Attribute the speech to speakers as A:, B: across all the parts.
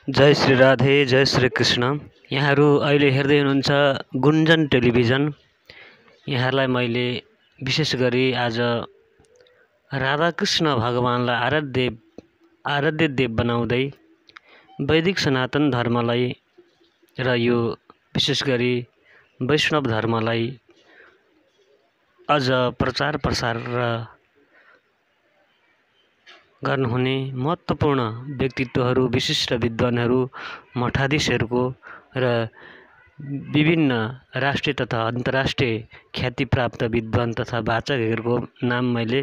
A: जय श्री राधे, जय श्री कृष्ण। यहाँहरू अहिले हेर्दै हुनुहुन्छ गुन्जन टेलिभिजन। यहाँलाई मैले विशेष गरी आज राधाकृष्ण भगवानलाई आराध्य देव बनाउँदै वैदिक सनातन धर्मलाई र यो विशेष गरी वैष्णव धर्मलाई अझ प्रचार प्रसार गर्नुहुने महत्त्वपूर्ण व्यक्तित्वहरू, विशिष्ट विद्वानहरू, मठाधीशहरूको र विभिन्न राष्ट्रिय तथा अन्तर्राष्ट्रिय ख्यातिप्राप्त विद्वान तथा वाचकहरूको नाम मैले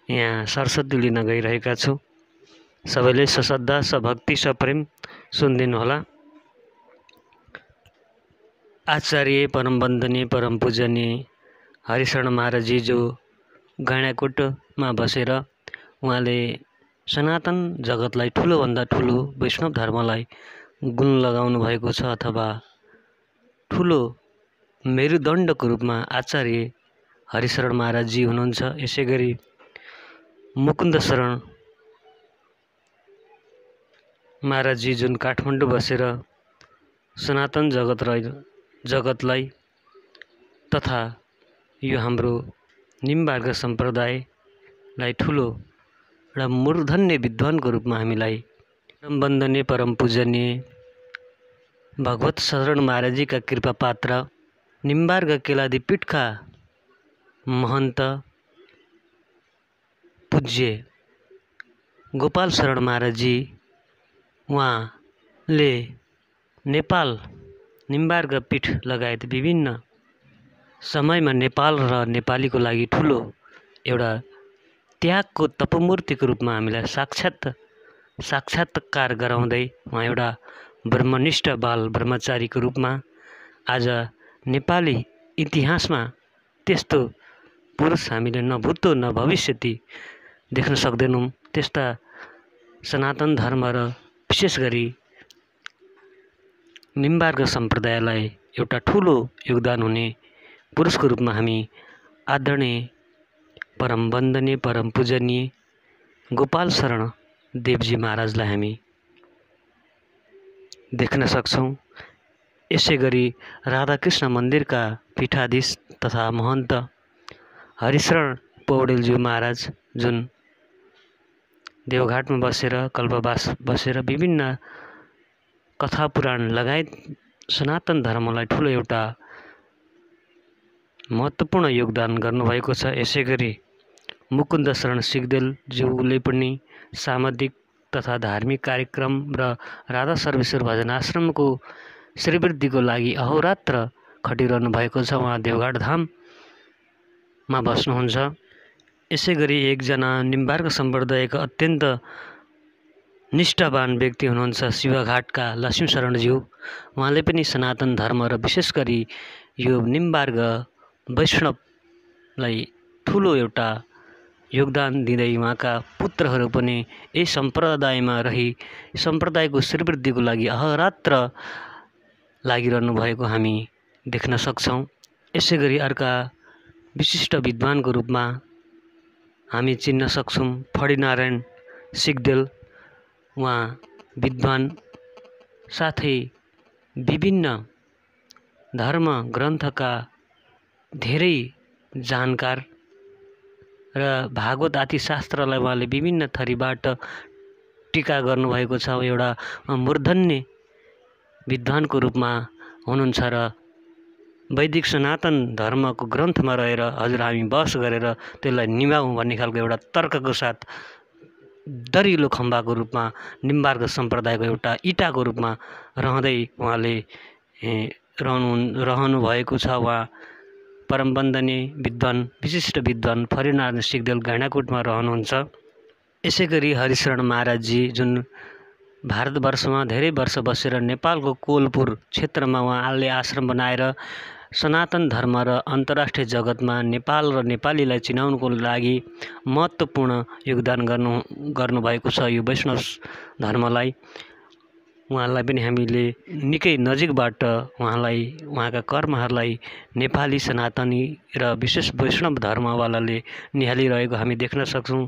A: यहाँ सरस्वती लिन गइरहेका छु। सबैले सश्रद्धा, सभक्ति, सप्रेम सुनिदिनुहोला। आचार्य परम वन्दनीय परम पूजनीय हरिशरण महाराजजी जो गैँडाकोटमा बसेर उहाँले सनातन जगतलाई ठुलोभन्दा ठुलो वैष्णव धर्मलाई गुण लगाउनु भएको छ, अथवा ठुलो मेरुदण्डको रूपमा आचार्य हरिशरण महाराजजी हुनुहुन्छ। यसै गरी मुकुन्द शरण महाराजजी जुन काठमाडौँ बसेर सनातन जगतलाई तथा यो हाम्रो निम्बार्क सम्प्रदायलाई ठुलो र मूर्धन्य विद्वानको रूपमा हामीलाई वन्दनीय परम पूजनीय भगवत शरण महाराजजीका कृपा पात्र निम्बार्क केलादी पीठका महन्त पूज्य गोपाल शरण महाराजजी, उहाँले नेपाल निम्बार्क पीठ लगायत विभिन्न समयमा नेपाल र नेपालीको लागि ठुलो एउटा त्यागको तपमूर्तिको रूपमा हामीलाई साक्षात्कार गराउँदै उहाँ एउटा ब्रह्मनिष्ठ बाल ब्रह्मचारीको रूपमा आज नेपाली इतिहासमा त्यस्तो पुरुष हामीले न भूतो न भविष्यति देख्न सक्दैनौँ। त्यस्ता सनातन धर्म र विशेष गरी निम्बार्क सम्प्रदायलाई एउटा ठुलो योगदान हुने पुरुषको रूपमा हामी आदरणीय परम वन्दनीय परम पूजनीय गोपाल शरण देवजी महाराजलाई हामी देख्न सक्छौँ। यसै गरी राधाकृष्ण मन्दिरका पीठाधीश तथा महन्त हरिशरण पौडेलज्यू महाराज जुन देवघाटमा बसेर कल्पवास बसेर विभिन्न कथा पुराण लगायत सनातन धर्मलाई ठुलो एउटा महत्त्वपूर्ण योगदान गर्नुभएको छ। यसै गरी मुकुन्द शरण सिगदेलज्यूले पनि सामाजिक तथा धार्मिक कार्यक्रम र राधा सर्वेश्वर भजन आश्रमको श्रीवृद्धिको लागि अहोरात्र खटिरहनु भएको छ। उहाँ देवघाट धाममा बस्नुहुन्छ। यसै गरी एकजना निम्बार्क सम्प्रदायका अत्यन्त निष्ठावान व्यक्ति हुनुहुन्छ शिवघाटका लक्ष्मी शरणज्यू। उहाँले पनि सनातन धर्म र विशेष गरी यो निम्बार्क वैष्णवलाई ठुलो एउटा योगदान दिँदै उहाँका पुत्रहरू पनि यही सम्प्रदायमा रही सम्प्रदायको श्रीवृद्धिको लागि अहोरात्र लागिरहनु भएको हामी देख्न सक्छौँ। यसै गरी अर्का विशिष्ट विद्वानको रूपमा हामी चिन्न सक्छौँ फणिनारायण सिगदेल। उहाँ विद्वान साथै विभिन्न धर्म ग्रन्थका धेरै जानकार र भागवत आदि शास्त्रलाई उहाँले विभिन्न थरीबाट टीका गर्नुभएको छ। एउटा मूर्धन्य विद्वानको रूपमा हुनुहुन्छ र वैदिक सनातन धर्मको ग्रन्थमा रहेर हजुर हामी बहस गरेर त्यसलाई निभाउँ भन्ने खालको एउटा तर्कको साथ दरिलो खम्बाको रूपमा निम्बार्क सम्प्रदायको एउटा इँटाको रूपमा रहँदै उहाँले रहनु भएको छ। उहाँ परम वन्दनीय विद्वान विशिष्ट विद्वान फणिनारायण सिगदेल गैँडाकोटमा रहनुहुन्छ। यसै गरी हरिशरण महाराजजी जुन भारतवर्षमा धेरै वर्ष बसेर नेपालको कोलपुर क्षेत्रमा उहाँले आश्रम बनाएर सनातन धर्म र अन्तर्राष्ट्रिय जगतमा नेपाल र नेपालीलाई चिनाउनुको लागि महत्त्वपूर्ण योगदान गर्नुभएको छ यो वैष्णव धर्मलाई। उहाँलाई पनि हामीले निकै नजिकबाट उहाँका कर्महरूलाई नेपाली सनातनी र विशेष वैष्णव धर्मवालाले निहालिरहेको हामी देख्न सक्छौँ।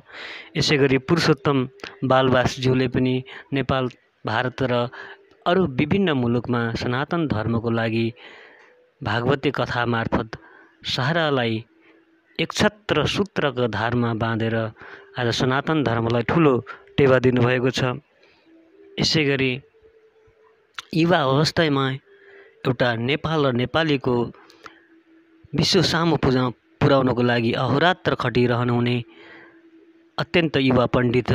A: यसै गरी पुरुषोत्तम बालवासज्यूले पनि नेपाल भारत र अरू विभिन्न मुलुकमा सनातन धर्मको लागि भागवती कथा मार्फत सहारालाई एकछत्र सूत्रको धारमा बाँधेर आज सनातन धर्मलाई ठुलो टेवा दिनुभएको छ। यसै गरी युवा अवस्थामा एउटा नेपाल र नेपालीको विश्व सामु पुर्याउनको लागि अहोरात्र खटिरहनुहुने अत्यन्त युवा पण्डित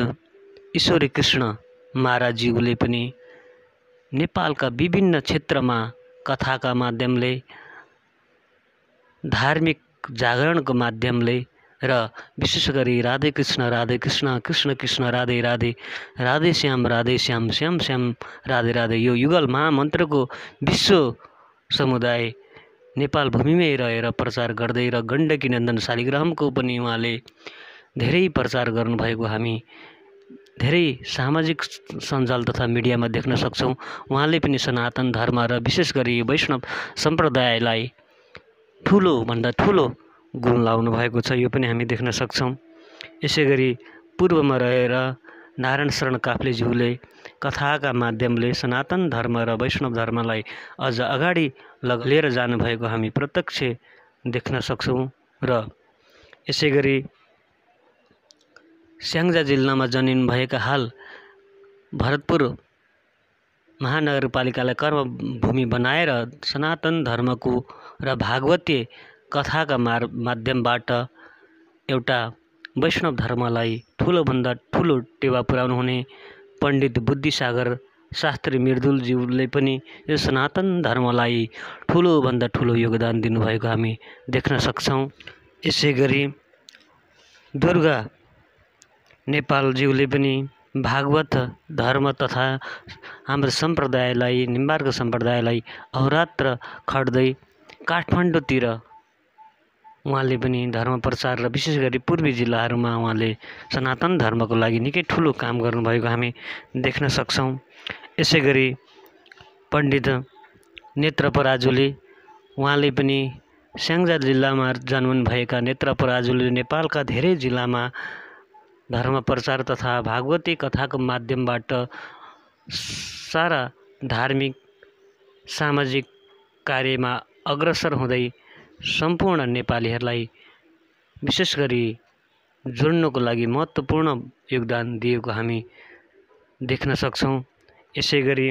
A: ईश्वरी कृष्ण महाराजज्यूले पनि नेपालका विभिन्न क्षेत्रमा कथाका माध्यमले, धार्मिक जागरणको माध्यमले र विशेष गरी राधे कृष्ण कृष्ण कृष्ण राधे राधे राधे श्याम श्याम श्याम राधे राधे यो युगल महामन्त्रको विश्व समुदाय नेपाल भूमिमै रहेर प्रचार गर्दै र गण्डकी नन्दन शालिग्रामको पनि उहाँले धेरै प्रचार गर्नुभएको हामी धेरै सामाजिक सञ्जाल तथा मिडियामा देख्न सक्छौँ। उहाँले पनि सनातन धर्म र विशेष गरी वैष्णव सम्प्रदायलाई ठुलोभन्दा ठुलो गुण लाउनु भएको छ, यो पनि हामी देख्न सक्छौँ। यसै गरी पूर्वमा रहेर नारायण शरण काफ्लेज्यूले कथाका माध्यमले सनातन धर्म र वैष्णव धर्मलाई अझ अगाडि लिएर जानुभएको हामी प्रत्यक्ष देख्न सक्छौँ। र यसै गरी स्याङ्जा जिल्लामा जन्मिनु भएका हाल भरतपुर महानगरपालिकालाई कर्मभूमि बनाएर सनातन धर्मको र भागवतीय कथाका माध्यमबाट एउटा वैष्णव धर्मलाई ठुलोभन्दा ठुलो टेवा पुर्याउनु हुने पण्डित बुद्धिसागर शास्त्री मृदुलज्यूले पनि यो सनातन धर्मलाई ठुलोभन्दा ठुलो योगदान दिनुभएको हामी देख्न सक्छौँ। यसै गरी दुर्गा नेपालज्यूले पनि भागवत धर्म तथा हाम्रो सम्प्रदायलाई, निम्बार्क सम्प्रदायलाई अहोरात्र खट्दै काठमाडौँतिर उहाँले पनि धर्म प्रचार र विशेष गरी पूर्वी जिल्लाहरूमा उहाँले सनातन धर्मको लागि निकै ठुलो काम गर्नुभएको हामी देख्न सक्छौँ। यसै गरी पण्डित नेत्र पराजुली उहाँले पनि स्याङ्जा जिल्लामा जन्मनुभएका नेत्र पराजुली नेपालका धेरै जिल्लामा धर्म प्रचार तथा भागवती कथाको माध्यमबाट सारा धार्मिक सामाजिक कार्यमा अग्रसर हुँदै सम्पूर्ण नेपालीहरूलाई विशेष गरी जोड्नको लागि महत्त्वपूर्ण योगदान दिएको हामी देख्न सक्छौँ। यसै गरी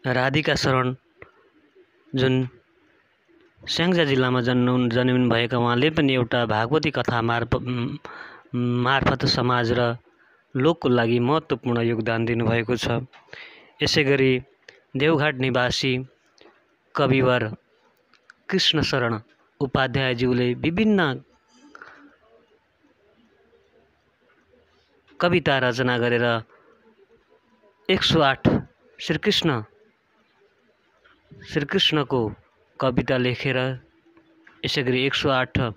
A: राधिका शरण जुन स्याङ्जा जिल्लामा जन्मिनु भएका उहाँले पनि एउटा भागवती कथा मार्फत समाज र लोकको लागि महत्त्वपूर्ण योगदान दिनुभएको छ। यसै गरी देवघाट निवासी कविवर कृष्ण शरण उपाध्यायज्यूले विभिन्न कविता रचना गरेर 108 श्रीकृष्णको कविता लेखेर, यसै गरी 108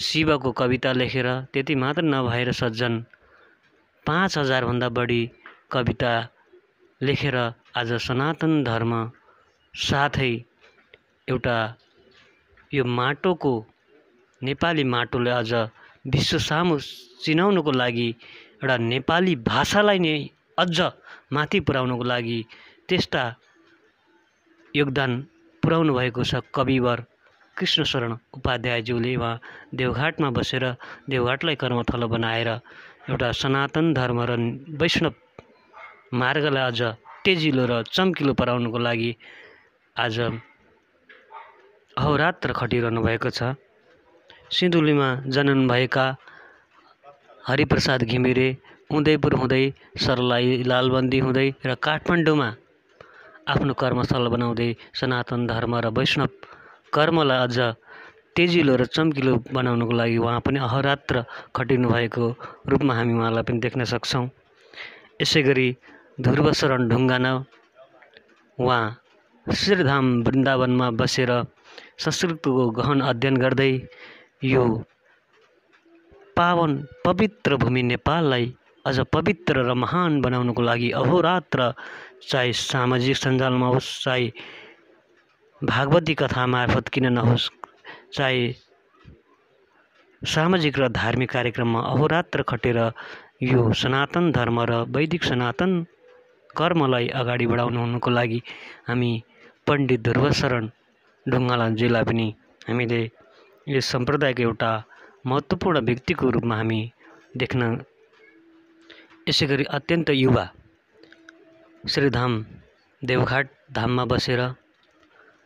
A: शिवको कविता लेखेर, त्यति मात्र नभएर सज्जन 5000 भन्दा बढी कविता लेखेर आज सनातन धर्म साथै एउटा यो माटोको नेपाली माटोले अझ विश्व सामु चिनाउनको लागि एउटा नेपाली भाषालाई नै अझ माथि पुर्याउनको लागि त्यस्ता योगदान पुर्याउनु भएको छ कविवर कृष्ण शरण उपाध्यायज्यूले। उहाँ देवघाटमा बसेर देवघाटलाई कर्मथलो बनाएर एउटा सनातन धर्म र वैष्णव मार्गलाई अझ तेजिलो र चम्किलो पाराउनको लागि आज अहोरात्र खटिरहनु भएको छ। सिन्धुलीमा जन्मनुभएका हरिप्रसाद घिमिरे उदयपुर हुँदै सर्लाही लालबन्दी हुँदै र काठमाडौँमा आफ्नो कर्मस्थल बनाउँदै सनातन धर्म र वैष्णव कर्मलाई अझ तेजिलो र चम्किलो बनाउनको लागि उहाँ पनि अहोरात्र खटिनु भएको रूपमा हामी उहाँलाई पनि देख्न सक्छौँ। यसै गरी ध्रुवशरण ढुङ्गाना उहाँ श्रीधाम वृन्दावनमा बसेर संस्कृतको गहन अध्ययन गर्दै यो पावन पवित्र भूमि नेपाललाई अझ पवित्र र महान बनाउनको लागि अहोरात्र चाहे सामाजिक सञ्जालमा होस्, चाहे भागवती कथा मार्फत किन नहोस्, चाहे सामाजिक र धार्मिक कार्यक्रममा अहोरात्र खटेर यो सनातन धर्म र वैदिक सनातन कर्मलाई अगाडि बढाउनुको लागि हामी पण्डित ध्रुवशरण ढुङ्गालाज्यूलाई पनि हामीले यस सम्प्रदायको एउटा महत्त्वपूर्ण व्यक्तिको रूपमा हामी देख्न, यसै गरी अत्यन्त युवा श्रीधाम देवघाट धाममा बसेर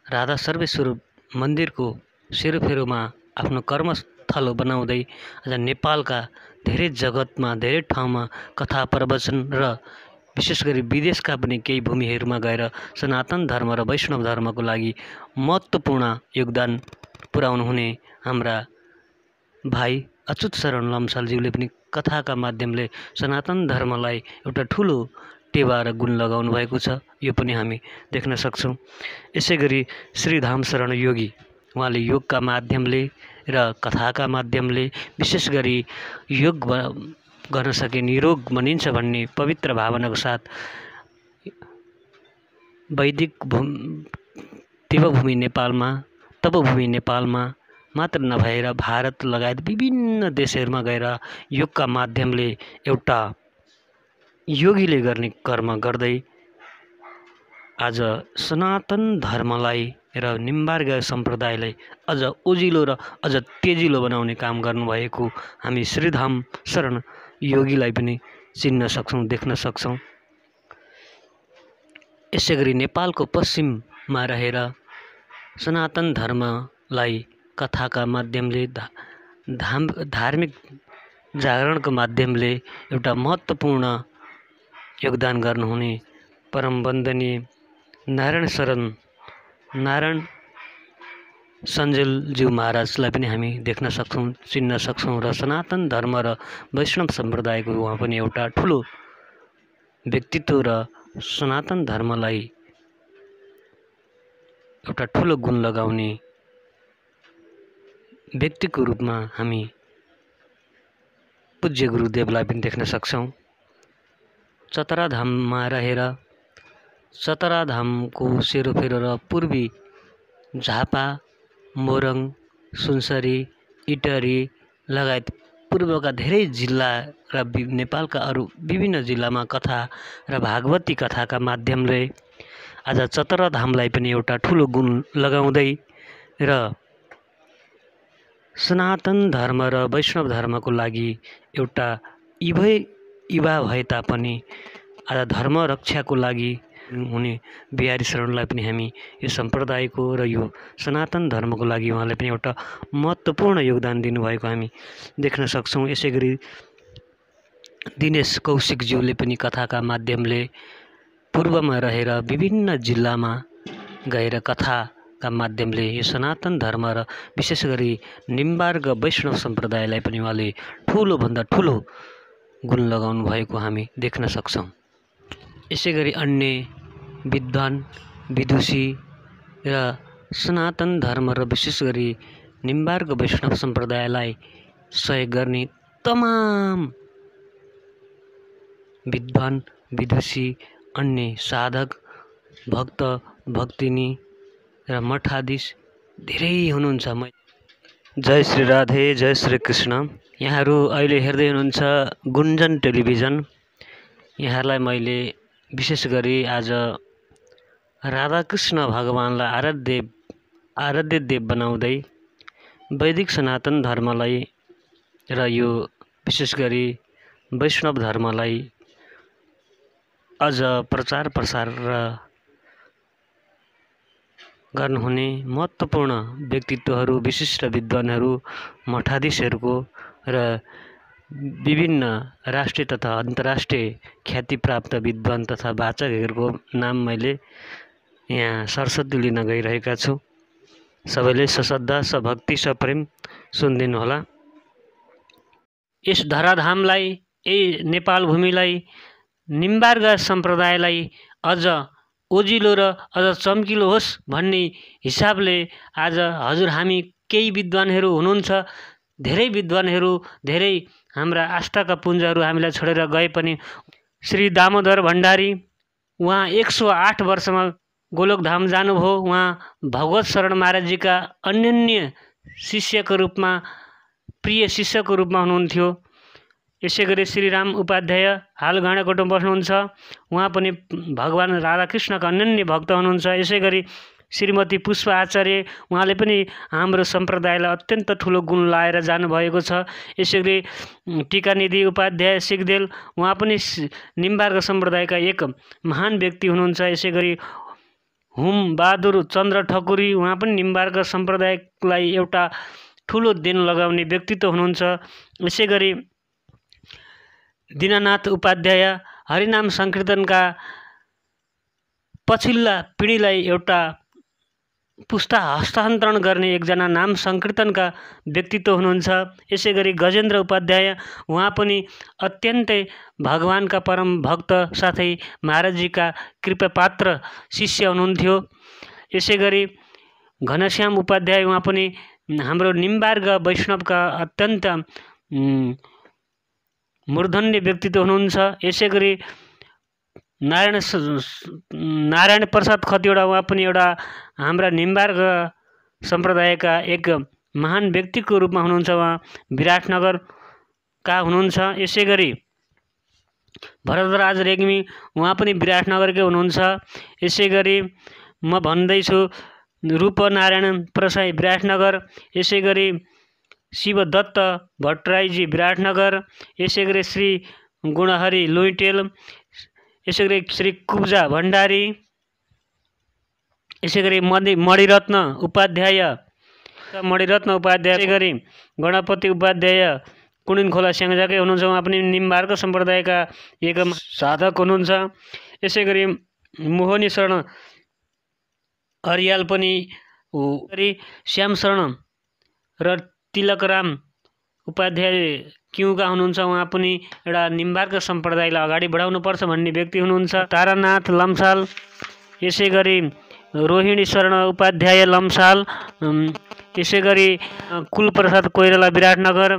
A: राधा सर्वेश्वर मन्दिरको सेरोफेरोमा आफ्नो कर्मस्थल बनाउँदै आज नेपालका धेरै जगतमा धेरै ठाउँमा कथा प्रवचन र विशेष गरी विदेशका पनि केही भूमिहरूमा गएर सनातन धर्म र वैष्णव धर्मको लागि महत्त्वपूर्ण योगदान पुर्याउनु हुने हाम्रा भाइ अच्युत शरण लम्सालज्यूले पनि कथाका माध्यमले सनातन धर्मलाई एउटा ठुलो टेवा र गुण लगाउनु भएको छ, यो पनि हामी देख्न सक्छौँ। यसै गरी श्रीधाम शरण योगी उहाँले योगका माध्यमले र कथाका माध्यमले विशेष गरी योग गर्न सके निरोग बनिन्छ भन्ने पवित्र भावनाको साथ वैदिक देवभूमि नेपालमा तपभूमि नेपालमा मात्र नभएर भारत लगायत विभिन्न देशहरूमा गएर योगका माध्यमले एउटा योगीले गर्ने कर्म गर्दै आज सनातन धर्मलाई र निम्बार्ग सम्प्रदायलाई अझ उजिलो र अझ तेजिलो बनाउने काम गर्नुभएको हामी श्रीधाम शरण योगीलाई पनि चिन्न सक्छौँ, देख्न सक्छौँ। यसै गरी नेपालको पश्चिममा रहेर सनातन धर्मलाई कथाका माध्यमले धार्मिक जागरणको माध्यमले एउटा महत्त्वपूर्ण योगदान गर्नुहुने परम वन्दनीय नारायण सञ्जेलज्यू महाराजलाई पनि हामी देख्न सक्छौँ, चिन्न सक्छौँ र सनातन धर्म र वैष्णव सम्प्रदायको उहाँ पनि एउटा ठुलो व्यक्तित्व र सनातन धर्मलाई एउटा ठुलो गुण लगाउने व्यक्तिको रूपमा हामी पूज्य गुरुदेवलाई पनि देख्न सक्छौँ। चतरा धाममा रहेर चतरा धामको सेरोफेरो र पूर्वी झापा, मोरङ, सुनसरी, इटहरी लगायत पूर्वका धेरै जिल्ला र नेपालका अरू विभिन्न जिल्लामा कथा र भागवती कथाका माध्यमले आज चतरा धामलाई पनि एउटा ठुलो गुण लगाउँदै र सनातन धर्म र वैष्णव धर्मको लागि एउटा युवा भए तापनि आज धर्म रक्षाको लागि हुने बिहारी शरणलाई पनि हामी यो सम्प्रदायको र यो सनातन धर्मको लागि उहाँले पनि एउटा महत्त्वपूर्ण योगदान दिनुभएको हामी देख्न सक्छौँ। यसै गरी दिनेश कौशिकज्यूले पनि कथाका माध्यमले पूर्वमा रहेर विभिन्न जिल्लामा गएर कथाका माध्यमले यो सनातन धर्म र विशेष गरी निम्बार्ग वैष्णव सम्प्रदायलाई पनि उहाँले ठुलोभन्दा ठुलो गुण लगाउनु भएको हामी देख्न सक्छौँ। यसै गरी अन्य विद्वान विदुषी र सनातन धर्म र विशेष गरी निम्बार्ग वैष्णव सम्प्रदायलाई सहयोग गर्ने तमाम विद्वान विदुषी अन्य साधक भक्त भक्तिनी र मठाधीश धेरै हुनुहुन्छ। जय श्री राधे, जय श्री कृष्ण। यहाँहरू अहिले हेर्दै हुनुहुन्छ गुन्जन टेलिभिजन। यहाँहरूलाई मैले विशेष गरी आज राधाकृष्ण भगवानलाई आराध्य देव बनाउँदै वैदिक सनातन धर्मलाई र यो विशेष गरी वैष्णव धर्मलाई अझ प्रचार प्रसार गर्नुहुने महत्त्वपूर्ण व्यक्तित्वहरू विशिष्ट विद्वानहरू मठाधीशहरूको र विभिन्न राष्ट्रिय तथा अन्तर्राष्ट्रिय ख्यातिप्राप्त विद्वान तथा वाचकहरूको नाम मैले यहाँ सरस्वती लिन गइरहेका छु। सबैले सश्रद्धा सभक्ति सप्रेम सुनिदिनुहोला। यस धराधामलाई, यही नेपाल भूमिलाई, निम्बार्ग सम्प्रदायलाई अझ ओजिलो र अझ चम्किलो होस् भन्ने हिसाबले आज हजुर हामी केही विद्वानहरू हुनुहुन्छ, धेरै विद्वानहरू, धेरै हाम्रा आस्थाका पुञ्जहरू हामीलाई छोडेर गए पनि श्री दामोदर भण्डारी उहाँ 108 वर्षमा गोलोकधाम जानुभयो। उहाँ भगवत शरण महाराजजीका अनन्य शिष्यको रूपमा, प्रिय शिष्यको रूपमा हुनुहुन्थ्यो। यसै गरी श्रीराम उपाध्याय हाल गैंडाकोटमा बस्नुहुन्छ। उहाँ पनि भगवान राधाकृष्णका अनन्य भक्त हुनुहुन्छ। यसै गरी श्रीमती पुष्प आचार्य उहाँले पनि हाम्रो सम्प्रदायलाई अत्यन्त ठुलो गुण लाएर जानुभएको छ। यसै गरी टीकानिधि उपाध्याय सिगदेल उहाँ पनि निम्बार्क सम्प्रदायका एक महान व्यक्ति हुनुहुन्छ। यसै गरी हुम बहादुर चन्द्र ठकुरी उहाँ पनि निम्बार्क सम्प्रदायलाई एउटा ठुलो देन लगाउने व्यक्तित्व हुनुहुन्छ। यसै गरी दीनानाथ उपाध्याय हरिनाम संकीर्तनका पछिल्ला पिँढीलाई एउटा पुस्ता हस्तान्तरण गर्ने एकजना नाम संकीर्तनका व्यक्तित्व हुनुहुन्छ। यसै गरी गजेन्द्र उपाध्याय उहाँ पनि अत्यन्तै भगवानका परम भक्त साथै महाराजजीका कृपापात्र शिष्य हुनुहुन्थ्यो। यसै गरी घनश्याम उपाध्याय उहाँ पनि हाम्रो निम्बार्क वैष्णवका अत्यन्त मूर्धन्य व्यक्तित्व हुनुहुन्छ। यसै गरी नारायण प्रसाद खतिवडा उहाँ पनि एउटा हाम्रा निम्बार्क सम्प्रदायका एक महान व्यक्तिको रूपमा हुनुहुन्छ। उहाँ विराटनगरका हुनुहुन्छ। यसै गरी भरतराज रेग्मी उहाँ पनि विराटनगरकै हुनुहुन्छ। यसै गरी म भन्दैछु रूपनारायण प्रसाई विराटनगर, यसै गरी शिवदत्त भट्टराईजी विराटनगर, यसै गरी श्री गुणहरी लुइटेल, यसै गरी श्री कुब्जा भण्डारी, यसै गरी मणिरत्न उपाध्याय, यसै गरी गणपति उपाध्याय कुणिनखोला स्याङ्जाकै हुनुहुन्छ। उहाँ पनि निम्बार्क सम्प्रदायका एक साधक हुनुहुन्छ। यसै गरी मोहनी शरण अरियाल पनि श्याम शरण र तिलकराम उपाध्याय क्युका हुनुहुन्छ। उहाँ पनि एउटा निम्बार्क सम्प्रदायलाई अगाडि बढाउनुपर्छ भन्ने व्यक्ति हुनुहुन्छ। तारानाथ लम्साल, यसै गरी रोहिणी शरण उपाध्याय लम्साल, यसै गरी कुलप्रसाद कोइराला विराटनगर,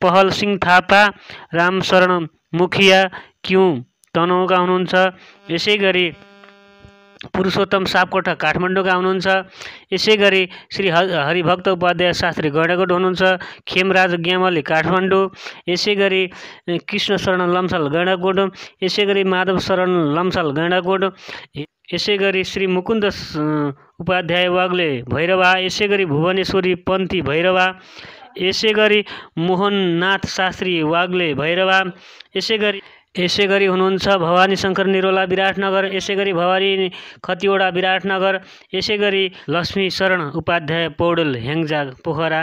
A: पहल सिंह थापा, रामशरण मुखिया क्यु तनहुँका हुनुहुन्छ। यसै गरी पुरुषोत्तम सापकोटा काठमाडौँका हुनुहुन्छ। यसै गरी श्री हरिभक्त उपाध्याय शास्त्री गैंडाकोट हुनुहुन्छ। खेमराज ग्यामली काठमाडौँ, यसै गरी कृष्ण शरण लम्साल गैंडाकोट, यसै गरी माधव शरण लम्साल गैंडाकोट, यसै गरी श्री मुकुन्द उपाध्याय वाग्ले भैरवा, यसै गरी भुवनेश्वरी पन्थी भैरवा, यसै गरी मोहननाथ शास्त्री वाग्ले भैरवा, यसै गरी हुनुहुन्छ भवानी शङ्कर निरोला विराटनगर, यसै गरी भवानी खतिवडा विराटनगर, यसै गरी लक्ष्मी शरण उपाध्याय पौडेल ह्याङ्जा पोखरा,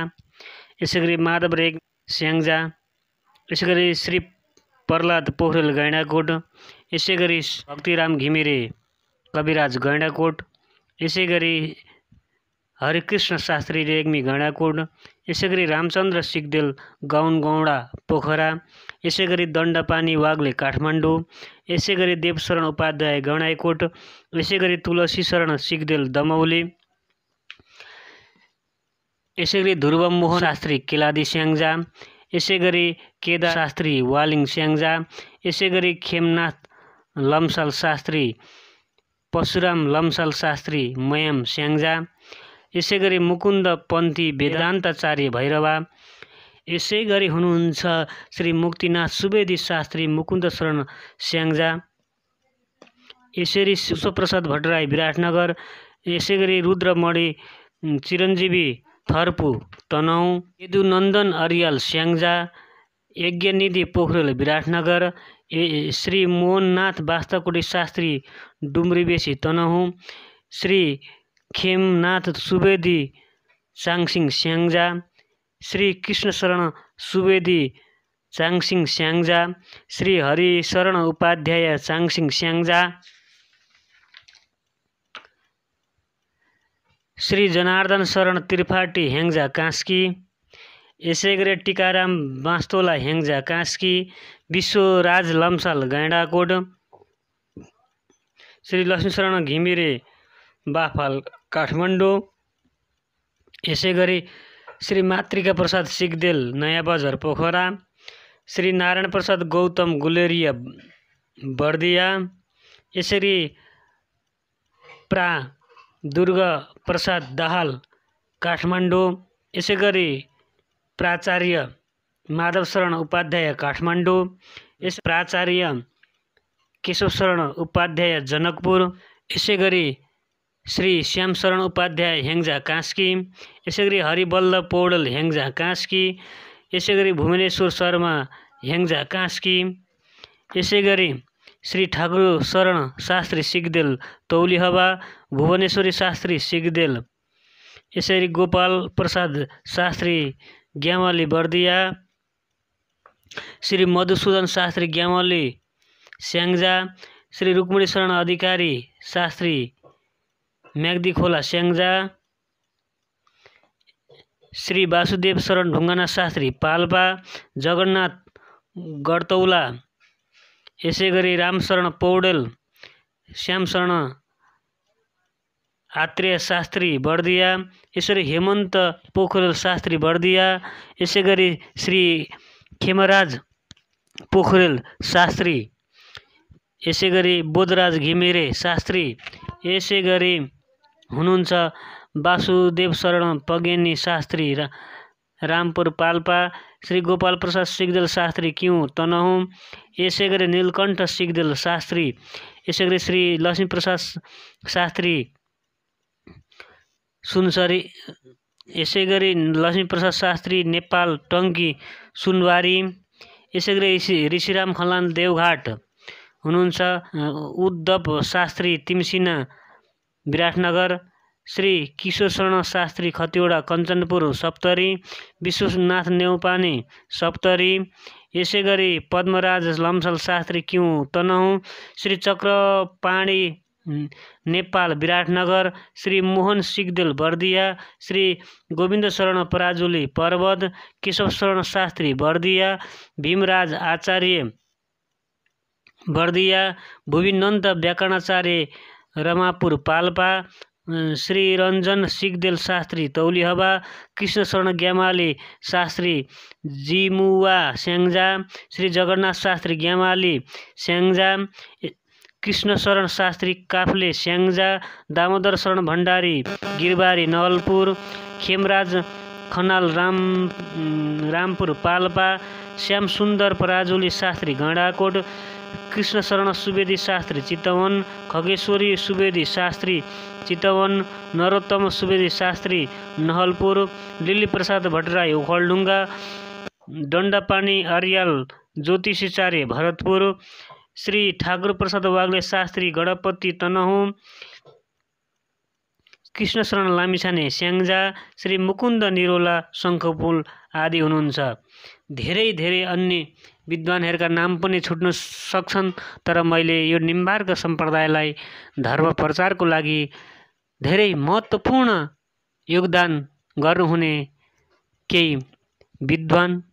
A: यसै गरी माधव रेग स्याङ्जा, यसै गरी श्री प्रहलाद पोखरेल गैंडाकोट, यसै गरी भक्तिराम घिमिरे कविराज गैंडाकोट, यसै गरी हरिकृष्ण शास्त्री रेग्मी गैंडाकोट, यसै गरी रामचन्द्र सिगदेल गौडा पोखरा, यसै गरी दण्डपानी वाग्ले काठमाडौँ, यसै गरी देवशरण उपाध्याय गैंडाकोट, यसै गरी तुलसी शरण सिगदेल दमौली, यसै गरी ध्रुवमोहन शास्त्री केलादी स्याङ्जा, यसै गरी केदार शास्त्री वालिङ स्याङ्जा, यसै गरी खेमनाथ लम्साल शास्त्री परशुराम लम्साल शास्त्री मयाम स्याङ्जा, यसै गरी मुकुन्द पन्थी वेदान्ताचार्य भैरवा, यसै गरी हुनुहुन्छ श्री मुक्तिनाथ सुवेदी शास्त्री मुकुन्द शरण स्याङ्जा, यसरी शिवप्रसाद भट्टराई विराटनगर, यसै गरी रुद्रमणि चिरञ्जीवी थर्पु तनहुँ, यदुनन्दन अरियाल स्याङ्जा, यज्ञनिधि पोखरेल विराटनगर, श्री मोहननाथ बास्ताकोटी शास्त्री डुम्रीबेसी तनहुँ, श्री खेमनाथ सुवेदी चाङसिङ स्याङ्जा, श्री कृष्णशरण सुवेदी चाङसिङ स्याङ्जा, श्री हरिशरण उपाध्याय चाङसिङ स्याङ्जा, श्री जनार्दन शरण त्रिपाठी ह्याङ्जा कास्की, यसै गरी टीकाराम बाँस्तोला ह्याङ्जा कास्की, विश्वराज लम्साल गैंडाकोट, श्री लक्ष्मीशरण घिमिरे बाफाल काठमाडौँ, यसै गरी श्री मातृका प्रसाद सिगदेल नयाँ बजार पोखरा, श्री नारायण प्रसाद गौतम गुलेरिया बर्दिया, यसरी प्रा दुर्गा प्रसाद दाहाल काठमाडौँ, यसै गरी प्राचार्य माधव शरण उपाध्याय काठमाडौँ, यस प्राचार्य केशव शरण उपाध्याय जनकपुर, यसै गरी श्री श्याम शरण उपाध्याय हेङ्जा कास्की, यसै गरी हरिवल्लभ पौडेल हेङ्जा कास्की, यसै गरी भुवनेश्वर शर्मा हेङ्जा कास्की, यसै गरी श्री ठाकुर शरण शास्त्री सिगदेल तौलिहवा, भुवनेश्वरी शास्त्री सिगदेल, यसरी गोपाल प्रसाद शास्त्री ग्यामली बर्दिया, श्री मधुसूदन शास्त्री ग्यामली स्याङ्जा, श्री रुक्मिणी शरण अधिकारी शास्त्री म्याग्दी खोला स्याङ्जा, श्री वासुदेव शरण ढुङ्गाना शास्त्री पाल्पा जगन्नाथ गडतौला, यसै गरी रामशरण पौडेल श्यामशरण आत्रेय शास्त्री बर्दिया, यसरी हेमन्त पोखरेल शास्त्री बर्दिया, यसै गरी श्री खेमराज पोखरेल शास्त्री, यसै गरी बोधराज घिमिरे शास्त्री, यसै गरी हुनुहुन्छ वासुदेव शरण पगेनी शास्त्री रामपुर पाल्पा, श्री गोपाल प्रसाद सिगदेल शास्त्री क्यू तनहुँ, यसै गरी नीलकण्ठ सिगदेल शास्त्री, यसै गरी श्री लक्ष्मीप्रसाद शास्त्री सुनसरी, यसै गरी लक्ष्मीप्रसाद शास्त्री नेपाल टङ्की सुनबारी, यसै गरी ऋषिराम खलान देवघाट हुनुहुन्छ, उद्धव शास्त्री तिमसिना विराटनगर, श्री किशोर शरण शास्त्री खतिवडा कञ्चनपुर सप्तरी, विश्वनाथ नेउपाने सप्तरी, यसै गरी पद्मराज लम्सल शास्त्री क्यू तनहुँ, श्री चक्रपाणी नेपाल विराटनगर, श्री मोहन सिगदेल बर्दिया, श्री गोविन्द शरण पराजुली पर्वत, केशव शरण शास्त्री बर्दिया, भीमराज आचार्य बर्दिया, भुविनन्द व्याकरणाचार्य रमापुर पाल्पा, श्री रञ्जन सिगदेल शास्त्री तौलिहवा, कृष्ण शरण ग्यामाली शास्त्री जिमुवा स्याङ्जा, श्री जगन्नाथ शास्त्री ग्यामाली स्याङ्जा, कृष्ण शरण शास्त्री काफ्ले स्याङ्जा, दामोदर शरण भण्डारी गिरबारी नवलपुर, खेमराज खनाल रामपुर पाल्पा, श्याम सुन्दर पराजुली शास्त्री गैँडाकोट, कृष्ण शरण सुवेदी शास्त्री चितवन, खगेश्वरी सुवेदी शास्त्री चितवन, नरोत्तम सुवेदी शास्त्री नहलपुर, लिली प्रसाद भट्टराई ओखलढुङ्गा, दण्डपानी अर्याल ज्योतिषाचार्य भरतपुर, श्री ठाकुर प्रसाद वाग्ले शास्त्री गणपति तनहुँ, कृष्ण शरण लामिछाने स्याङ्जा, श्री मुकुन्द निरोला शङ्खपुल आदि हुनुहुन्छ। धेरै अन्य विद्वानहरूका नाम पनि छुट्न सक्छन्, तर मैले यो निम्बार्क सम्प्रदायलाई धर्म प्रचारको लागि धेरै महत्त्वपूर्ण योगदान गर्नुहुने केही विद्वान